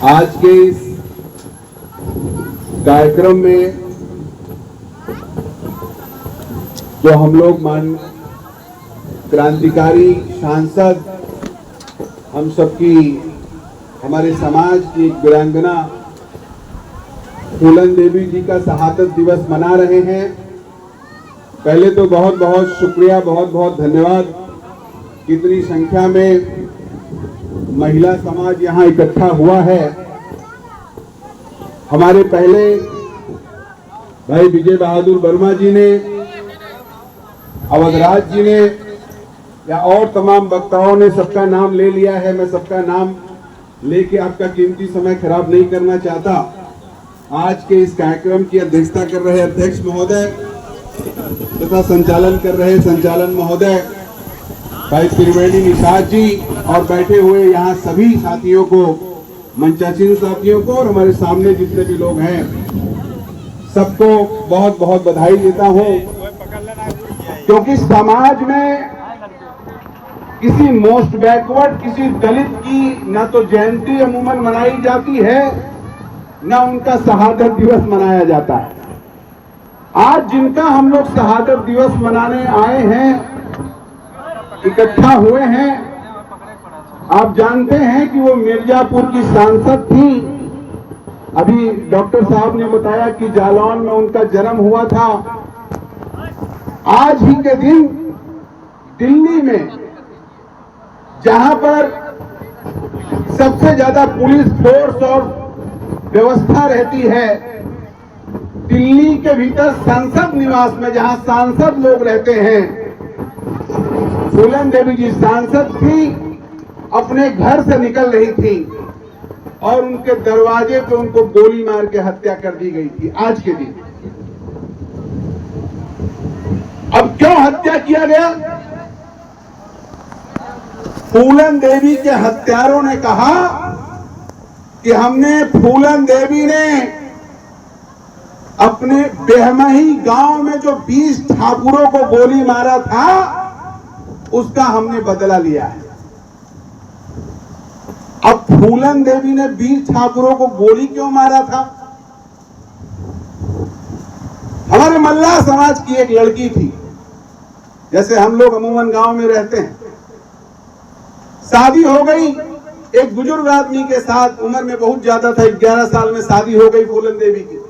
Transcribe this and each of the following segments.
आज के इस कार्यक्रम में जो हम लोग मान क्रांतिकारी सांसद हम सबकी हमारे समाज की एक वीरांगना फूलन देवी जी का शहादत दिवस मना रहे हैं। पहले तो बहुत बहुत शुक्रिया, बहुत बहुत धन्यवाद। कितनी संख्या में महिला समाज यहाँ इकट्ठा हुआ है। हमारे पहले भाई विजय बहादुर वर्मा जी ने, अवधराज जी ने या और तमाम वक्ताओं ने सबका नाम ले लिया है। मैं सबका नाम लेके आपका कीमती समय खराब नहीं करना चाहता। आज के इस कार्यक्रम की अध्यक्षता कर रहे अध्यक्ष महोदय तथा संचालन कर रहे संचालन महोदय भाई त्रिवेणी निषाद जी और बैठे हुए यहाँ सभी साथियों को, मंचासीन साथियों को और हमारे सामने जितने भी लोग हैं, सबको बहुत बहुत बधाई देता हूँ। क्योंकि समाज में किसी मोस्ट बैकवर्ड, किसी दलित की ना तो जयंती अमूमन मनाई जाती है, ना उनका शहादत दिवस मनाया जाता है। आज जिनका हम लोग शहादत दिवस मनाने आए हैं, इकट्ठा हुए हैं, आप जानते हैं कि वो मिर्जापुर की सांसद थी। अभी डॉक्टर साहब ने बताया कि जालौन में उनका जन्म हुआ था। आज ही के दिन दिल्ली में, जहां पर सबसे ज्यादा पुलिस फोर्स और व्यवस्था रहती है, दिल्ली के भीतर संसद निवास में जहां सांसद लोग रहते हैं, फूलन देवी जी सांसद थी, अपने घर से निकल रही थी और उनके दरवाजे पे उनको गोली मार के हत्या कर दी गई थी। आज के दिन अब क्यों हत्या किया गया? फूलन देवी के हत्यारों ने कहा कि हमने, फूलन देवी ने अपने बेहमही गांव में जो 20 ठाकुरों को गोली मारा था, उसका हमने बदला लिया है। अब फूलन देवी ने 20 ठाकुरों को गोली क्यों मारा था? हमारे मल्लाह समाज की एक लड़की थी, जैसे हम लोग अमूमन गांव में रहते हैं, शादी हो गई एक बुजुर्ग आदमी के साथ, उम्र में बहुत ज्यादा था, 11 साल में शादी हो गई फूलन देवी की।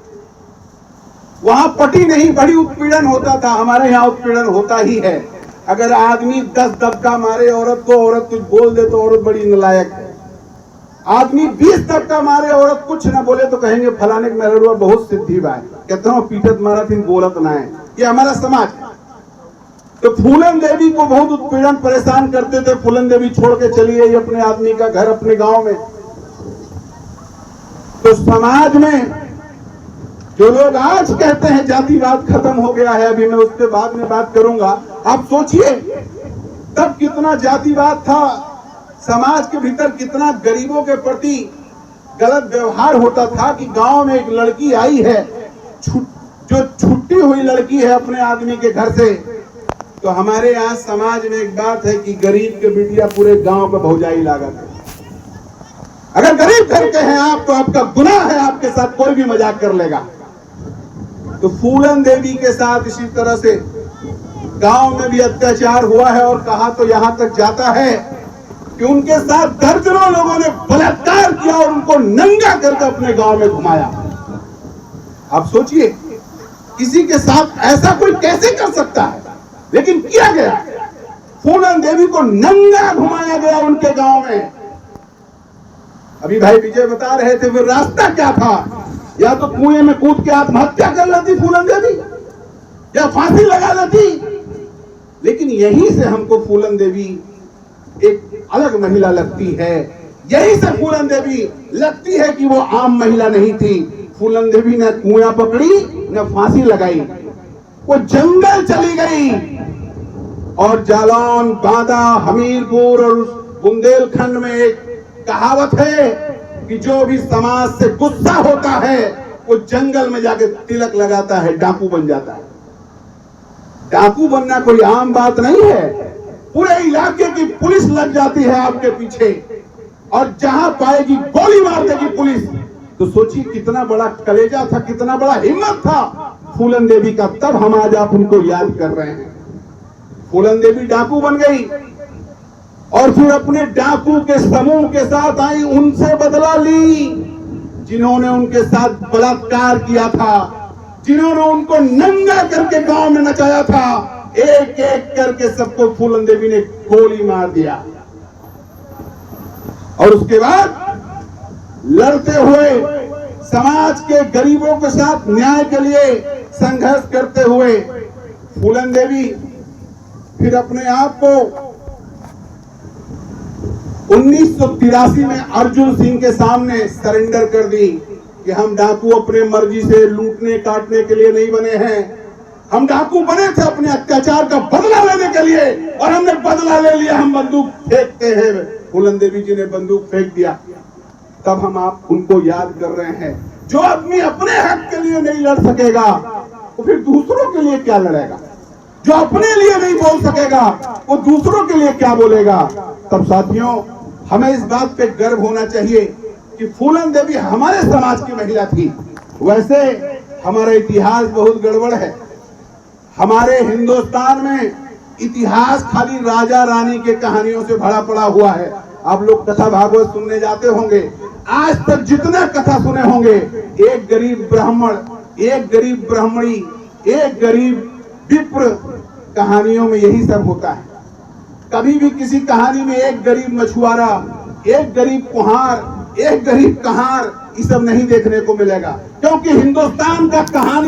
वहां पटी नहीं, बड़ी उत्पीड़न होता था। हमारे यहाँ उत्पीड़न होता ही है। अगर आदमी 10 दबका मारे औरत को, औरत कुछ बोल दे तो औरत बड़ी नालायक है। आदमी 20 दबका मारे, औरत कुछ ना बोले तो कहेंगे फलाने के मेहरुआ बहुत सिद्धि बा, कितना पीटत मारा थी, बोलत ना है। ये हमारा समाज। तो फूलन देवी को बहुत उत्पीड़न परेशान करते थे। फूलन देवी छोड़ के चली गई अपने आदमी का घर, अपने गांव में। तो समाज में जो लोग आज कहते हैं जातिवाद खत्म हो गया है, अभी मैं उसके बाद में बात करूंगा। आप सोचिए तब कितना जातिवाद था, समाज के भीतर कितना गरीबों के प्रति गलत व्यवहार होता था कि गांव में एक लड़की आई है, जो छुट्टी हुई लड़की है अपने आदमी के घर से, तो हमारे यहाँ समाज में एक बात है कि गरीब के बिटिया पूरे गांव का भौजाई लागत है। अगर गरीब घर के हैं आप, तो आपका गुनाह है, आपके साथ कोई भी मजाक कर लेगा। तो फूलन देवी के साथ इसी तरह से गांव में भी अत्याचार हुआ है, और कहा तो यहां तक जाता है कि उनके साथ दर्जनों लोगों ने बलात्कार किया और उनको नंगा करके अपने गांव में घुमाया। आप सोचिए किसी के साथ ऐसा कोई कैसे कर सकता है, लेकिन किया गया। फूलन देवी को नंगा घुमाया गया उनके गांव में। अभी भाई विजय बता रहे थे, फिर रास्ता क्या था? या तो कुएं में कूद के आत्महत्या कर लेती फूलन देवी, या फांसी लगा लेती। लेकिन यहीं से हमको फूलन देवी एक अलग महिला लगती है। यहीं से फूलन देवी लगती है कि वो आम महिला नहीं थी। फूलन देवी ने कुआं पकड़ी, न फांसी लगाई, वो जंगल चली गई। और जालौन, बांदा, हमीरपुर और बुंदेलखंड में एक कहावत है कि जो भी समाज से गुस्सा होता है, वो जंगल में जाके तिलक लगाता है, डाकू बन जाता है। डाकू बनना कोई आम बात नहीं है। पूरे इलाके की पुलिस लग जाती है आपके पीछे और जहां पाएगी गोली मार देगी पुलिस। तो सोचिए कितना बड़ा कलेजा था, कितना बड़ा हिम्मत था फूलन देवी का। तब हम आज आप उनको याद कर रहे हैं। फूलन देवी डाकू बन गई और फिर अपने डाकू के समूह के साथ आई, उनसे बदला ली जिन्होंने उनके साथ बलात्कार किया था, जिन्होंने उनको नंगा करके गांव में नचाया था। एक एक करके सबको फूलन देवी ने गोली मार दिया और उसके बाद लड़ते हुए समाज के गरीबों के साथ न्याय के लिए संघर्ष करते हुए फूलन देवी फिर अपने आप को 1983 में अर्जुन सिंह के सामने सरेंडर कर दी कि हम डाकू अपने मर्जी से लूटने काटने के लिए नहीं बने हैं। हम डाकू बने थे अपने अत्याचार का बदला लेने के लिए और हमने बदला ले लिया, हम बंदूक फेंकते हैं। फूलन देवी जी ने बंदूक फेंक दिया। तब हम आप उनको याद कर रहे हैं। जो आदमी अपने हक के लिए नहीं लड़ सकेगा वो फिर दूसरों के लिए क्या लड़ेगा? जो अपने लिए नहीं बोल सकेगा वो दूसरों के लिए क्या बोलेगा? तब साथियों हमें इस बात पे गर्व होना चाहिए कि फूलन देवी हमारे समाज की महिला थी। वैसे हमारा इतिहास बहुत गड़बड़ है। हमारे हिंदुस्तान में इतिहास खाली राजा रानी के कहानियों से भरा पड़ा हुआ है। आप लोग कथा भागवत सुनने जाते होंगे, आज तक जितना कथा सुने होंगे, एक गरीब ब्राह्मण, एक गरीब ब्राह्मणी, एक गरीब विप्र, कहानियों में यही सब होता है। कभी भी किसी कहानी में एक गरीब मछुआरा, एक गरीब कुम्हार, एक गरीब कहार, ये सब नहीं देखने को मिलेगा, क्योंकि हिंदुस्तान का कहानी